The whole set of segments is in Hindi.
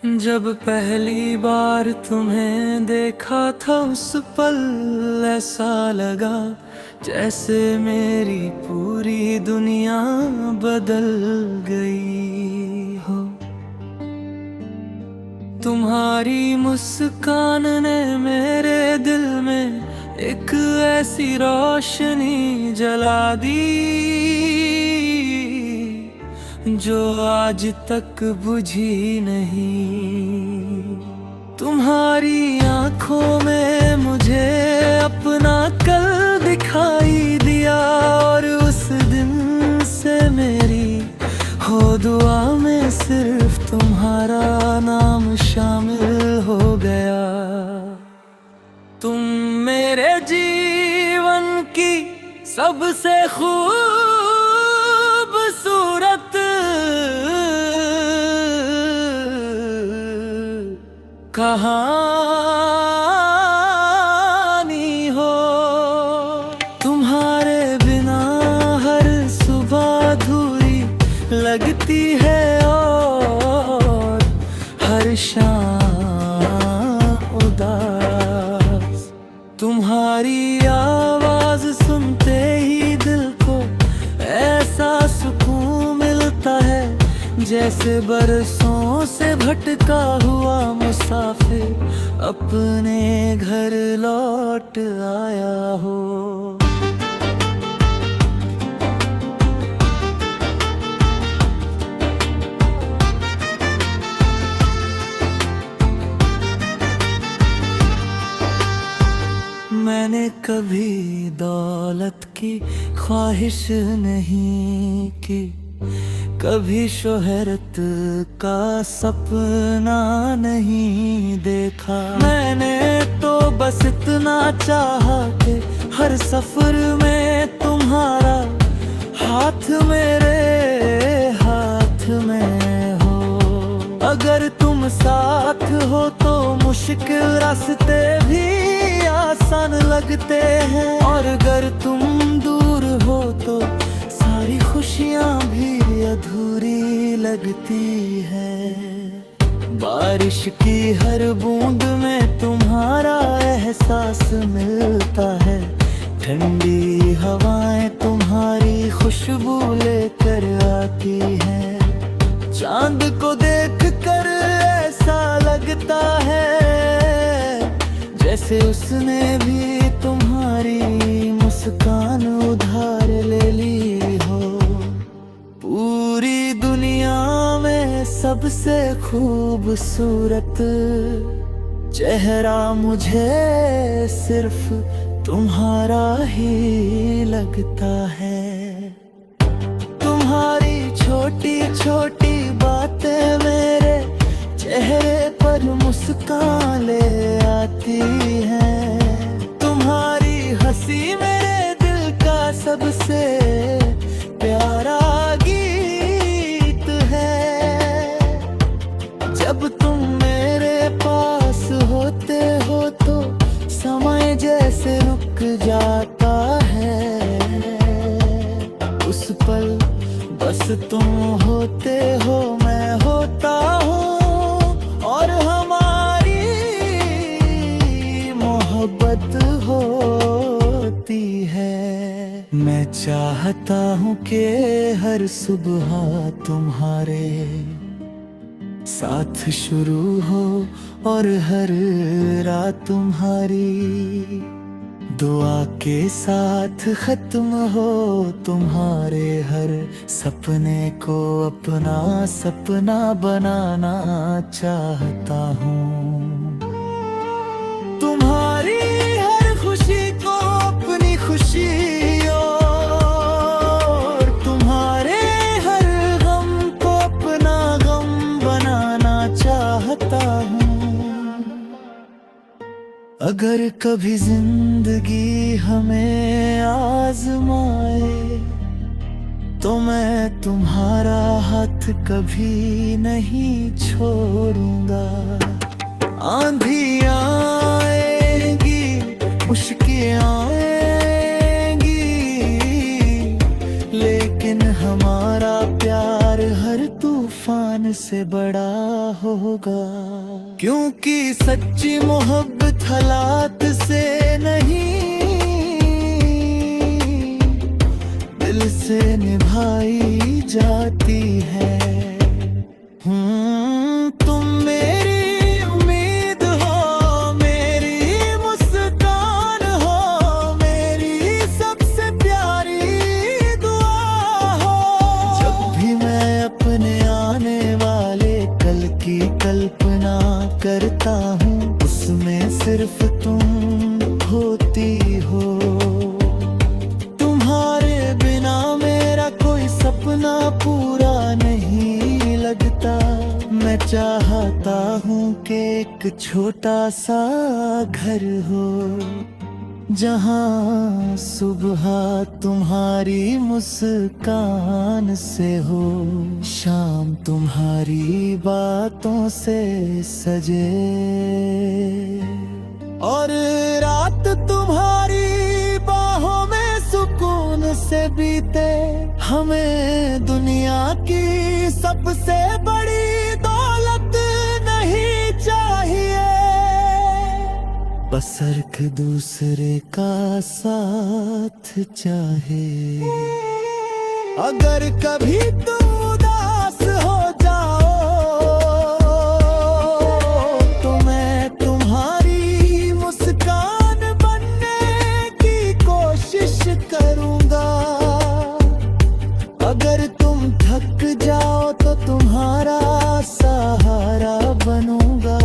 जब पहली बार तुम्हें देखा था उस पल ऐसा लगा जैसे मेरी पूरी दुनिया बदल गई हो। तुम्हारी मुस्कान ने मेरे दिल में एक ऐसी रोशनी जला दी जो आज तक बुझी नहीं। तुम्हारी आंखों में मुझे अपना कल दिखाई दिया और उस दिन से मेरी हो दुआ में सिर्फ तुम्हारा नाम शामिल हो गया। तुम मेरे जीवन की सबसे खूबसूरत कहानी हो। तुम्हारे बिना हर सुबह अधूरी लगती है और हर शाम उदास। तुम्हारी आवाज सुनते ही दिल को ऐसा सुकून मिलता है जैसे बरसों से भटका हुआ मुसाफिर अपने घर लौट आया हो। मैंने कभी दौलत की ख्वाहिश नहीं की, कभी शोहरत का सपना नहीं देखा। मैंने तो बस इतना चाहा कि हर सफर में तुम्हारा हाथ मेरे हाथ में हो। अगर तुम साथ हो तो मुश्किल रास्ते भी आसान लगते हैं और अगर तुम दूर हो तो सारी खुशियां भी अधूरी लगती है। बारिश की हर बूंद में तुम्हारा एहसास मिलता है, ठंडी हवाएं तुम्हारी खुशबू लेकर आती हैं। चांद को देखकर ऐसा लगता है जैसे उसने भी तुम्हारी मुस्कान उधार ले ली हो। पूरी दुनिया में सबसे खूबसूरत चेहरा मुझे सिर्फ तुम्हारा ही लगता है। तुम्हारी छोटी छोटी बातें मेरे चेहरे पर मुस्कान ले आती हैं। तुम्हारी हंसी मेरे दिल का सबसे प्यारा गीत है। जब तुम मेरे पास होते हो तो समय जैसे रुक जाता है। उस पल बस तुम होते हो मैं होता हूँ और हमारी मोहब्बत होती है। मैं चाहता हूँ कि हर सुबह तुम्हारे साथ शुरू हो और हर रात तुम्हारी दुआ के साथ खत्म हो। तुम्हारे हर सपने को अपना सपना बनाना चाहता हूँ। तुम्हारी हर खुशी को अपनी खुशी और तुम्हारे हर गम को अपना गम बनाना चाहता हूँ। अगर कभी जिंदगी हमें आजमाए तो मैं तुम्हारा हाथ कभी नहीं छोड़ूंगा। आंधियां आएंगी, मुश्किलें आएंगी, लेकिन हमारा प्यार प्यार हर तूफान से बड़ा होगा, क्योंकि सच्ची मोहब्बत हालात से नहीं, दिल से निभाई जाती है। तुम मेरी उम्मीद हो, मेरी मुस्कान हो, मेरी सबसे प्यारी दुआ हो। जब भी मैं अपने आने वाले कल की कल्पना करता हूँ, उसमें सिर्फ तुम होती हो। तुम्हारे बिना मेरा कोई सपना पूरा नहीं लगता। मैं चाहता हूँ कि एक छोटा सा घर हो, जहाँ सुबह तुम्हारी मुस्कान से हो, शाम तुम्हारी बातों से सजे, और रात तुम्हारी बाहों में सुकून से बीते। हमें दुनिया की सबसे बड़ी दौलत नहीं चाहिए, बस एक दूसरे का साथ चाहे। अगर कभी तुम उदास हो जाओ, तो मैं तुम्हारी मुस्कान बनने की कोशिश करूंगा। अगर तुम थक जाओ तो तुम्हारा सहारा बनूंगा।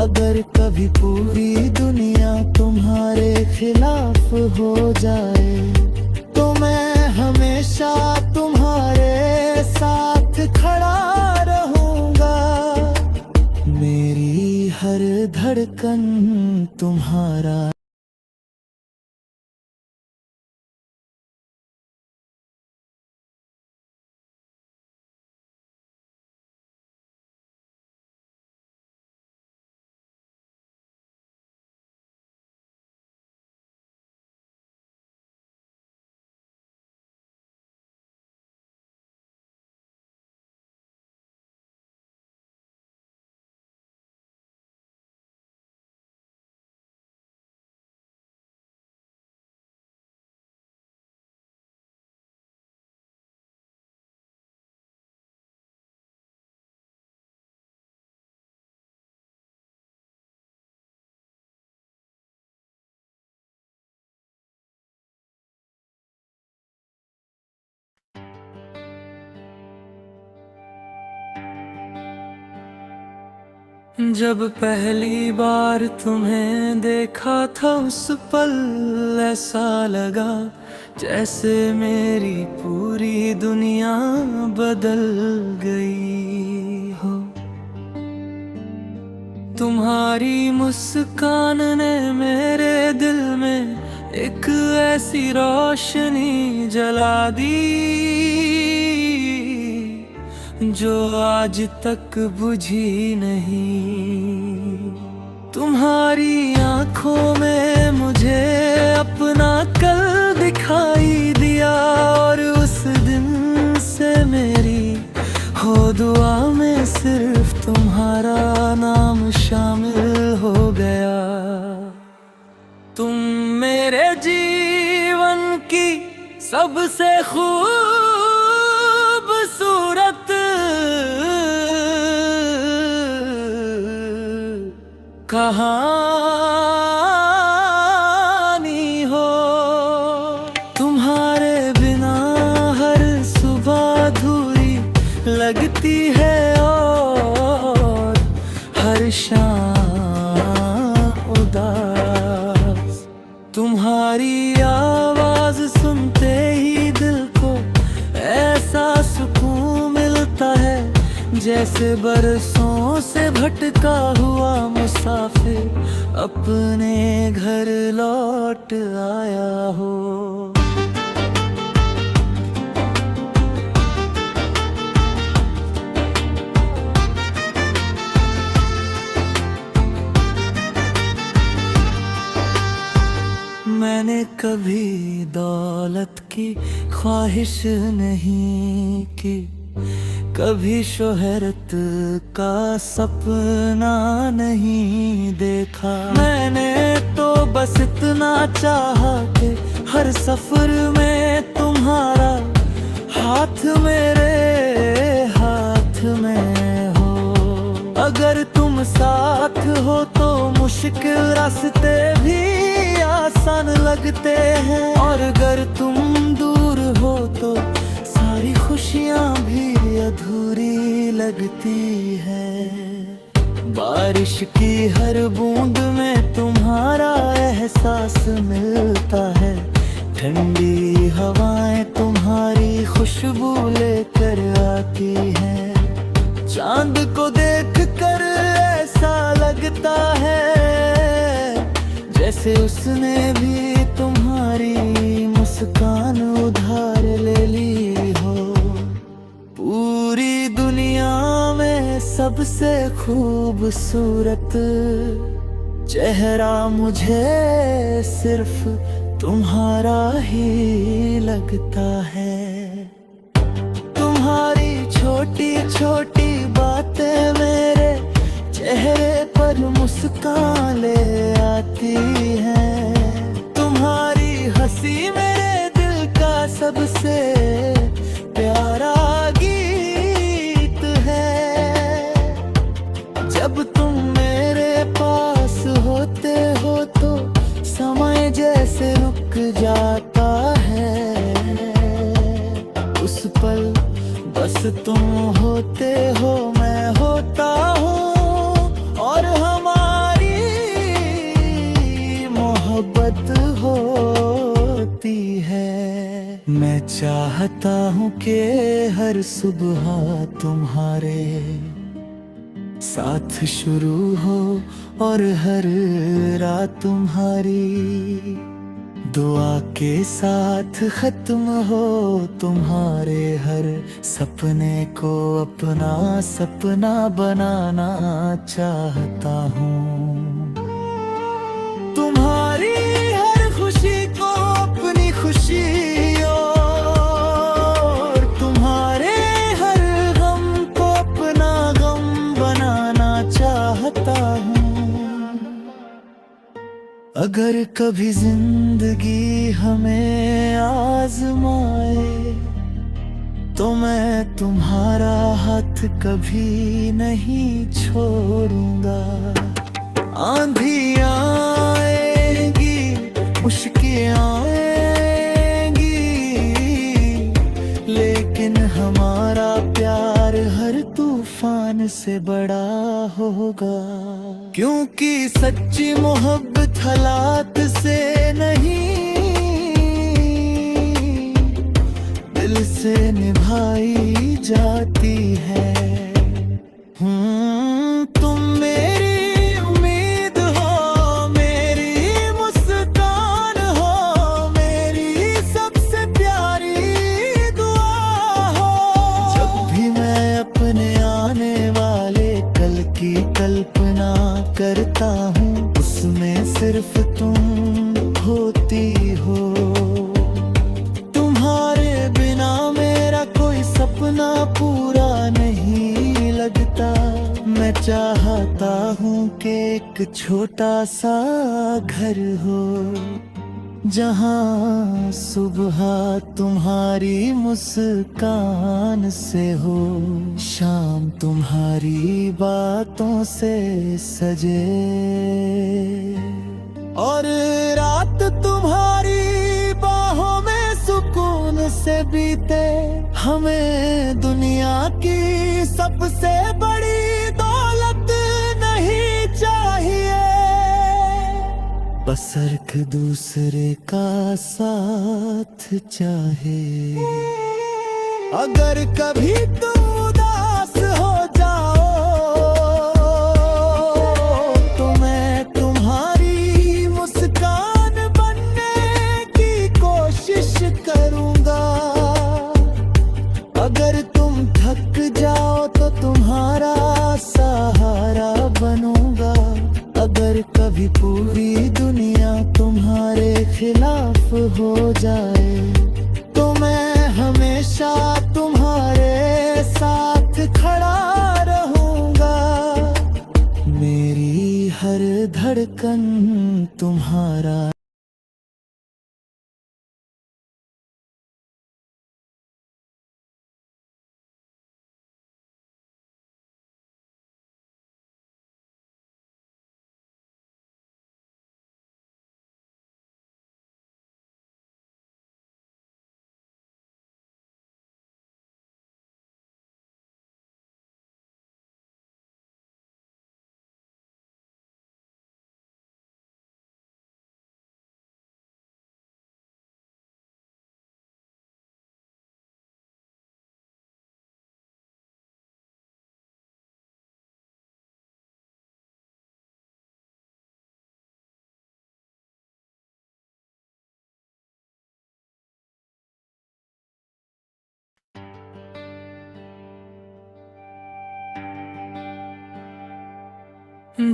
अगर कभी पूरी दुनिया तुम्हारे खिलाफ हो जाए, तो मैं हमेशा तुम्हारे साथ खड़ा रहूंगा। मेरी हर धड़कन तुम्हारा। जब पहली बार तुम्हें देखा था, उस पल ऐसा लगा जैसे मेरी पूरी दुनिया बदल गई हो। तुम्हारी मुस्कान ने मेरे दिल में एक ऐसी रोशनी जला दी, जो आज तक बुझी नहीं। तुम्हारी आंखों में मुझे अपना कल दिखाई दिया, और उस दिन से मेरी हो दुआ में सिर्फ तुम्हारा नाम शामिल हो गया। तुम मेरे जीवन की सबसे खूबसूरत कहानी हो। तुम्हारे बिना हर सुबह अधूरी लगती है, और हर शाम उदास। तुम्हारी आवाज सुनते ही दिल को ऐसा सुकून मिलता है, जैसे बरसों से भटका हुआ मुसाफिर अपने घर लौट आया हो। मैंने कभी दौलत की ख्वाहिश नहीं की, कभी शोहरत का सपना नहीं देखा मैंने, तो बस इतना चाहा कि हर सफर में तुम्हारा हाथ मेरे हाथ में हो। अगर तुम साथ हो तो मुश्किल रास्ते भी आसान लगते हैं, और अगर तुम दूर हो तो सारी खुशियां भी अधूरी लगती है। बारिश की हर बूंद में तुम्हारा एहसास मिलता है, ठंडी हवाएं तुम्हारी खुशबू लेकर आती हैं। चांद को देखकर ऐसा लगता है जैसे उसने भी तुम्हारी मुस्कान उधार ले ली हो। पूरी दुनिया में सबसे खूबसूरत चेहरा मुझे सिर्फ तुम्हारा ही लगता है। तुम्हारी छोटी छोटी बातें मेरे चेहरे पर मुस्कान ले आती हैं। तुम्हारी हंसी मेरे दिल का सबसे प्यारा गीत है। जब तुम मेरे पास होते हो तो समय जैसे रुक जाता है। उस पल बस तुम होते हो, मैं होता हूँ, और हमारी मोहब्बत होती है। मैं चाहता हूँ कि हर सुबह तुम्हारे साथ शुरू हो और हर रात तुम्हारी दुआ के साथ खत्म हो। तुम्हारे हर सपने को अपना सपना बनाना चाहता हूँ। तुम्हारी हर खुशी को अपनी खुशी और तुम्हारे हर गम को अपना गम बनाना चाहता हूँ। अगर कभी जिंदगी हमें आजमाए तो मैं तुम्हारा हाथ कभी नहीं छोड़ूंगा। आंधियां आएंगी, मुश्किलें आएंगी, लेकिन हमारा प्यार हर तूफान से बड़ा होगा। क्योंकि सच्ची मोहब्बत हालात से नहीं, दिल से निभाई जाती है। तुम मेरी उम्मीद हो, मेरी मुस्कान हो, मेरी सबसे प्यारी दुआ हो। जब भी मैं अपने आने वाले कल की कल्पना करता हूँ, उसमें सिर्फ तुम होती हो। तुम्हारे बिना मेरा कोई सपना पूरा नहीं लगता। मैं चाहता हूँ कि एक छोटा सा घर हो, जहाँ सुबह तुम्हारी मुस्कान से हो, शाम तुम्हारी बातों से सजे, और रात तुम्हारी बाहों में सुकून से बीते। हमें दुनिया की सबसे बड़ी दौलत नहीं चाहिए, बस एक दूसरे का साथ चाहे। अगर कभी तुम उदास हो जाओ तो मैं तुम्हारी मुस्कान बनने की कोशिश करूंगा। अगर तुम थक जाओ तो तुम्हारा सहारा बनूंगा। अगर कभी पूरी दुनिया तुम्हारे खिलाफ हो जाए तो मैं हमेशा तुम्हारे साथ धड़कन तुम्हारा।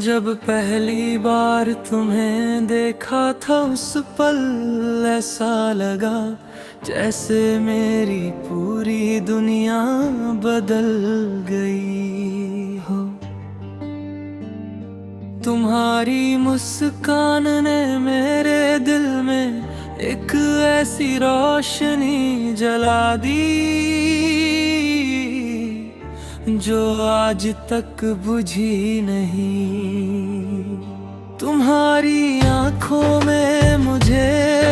जब पहली बार तुम्हें देखा था उस पल ऐसा लगा जैसे मेरी पूरी दुनिया बदल गई हो। तुम्हारी मुस्कान ने मेरे दिल में एक ऐसी रोशनी जला दी जो आज तक बुझी नहीं। तुम्हारी आंखों में मुझे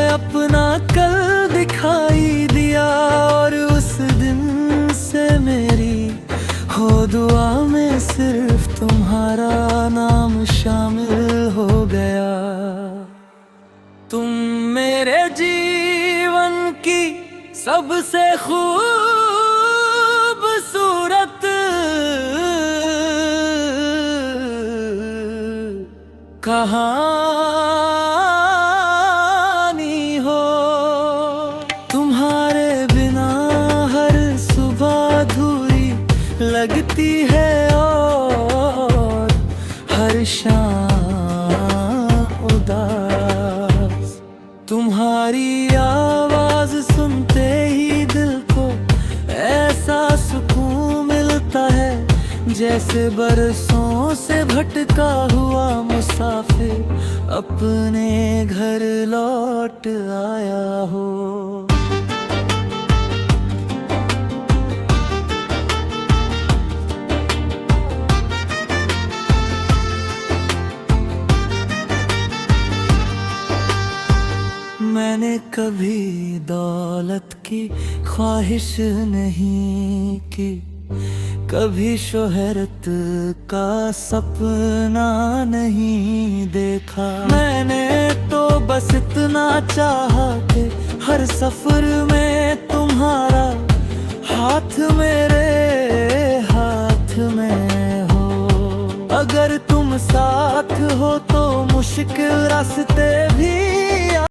अपना कल दिखाई दिया और उस दिन से मेरी हो दुआ में सिर्फ तुम्हारा नाम शामिल हो गया। तुम मेरे जीवन की सबसे खूबसूरत कहानी हो। तुम्हारे बिना हर सुबह अधूरी लगती है और हर शाम उदास। तुम्हारी आवाज सुनते ही दिल को ऐसा सुकून मिलता है जैसे बरसों से भटका हुआ मुसाफिर अपने घर लौट आया हो। मैंने कभी दौलत की ख्वाहिश नहीं की, कभी शोहरत का सपना नहीं देखा। मैंने तो बस इतना चाहा कि हर सफर में तुम्हारा हाथ मेरे हाथ में हो। अगर तुम साथ हो तो मुश्किल रास्ते भी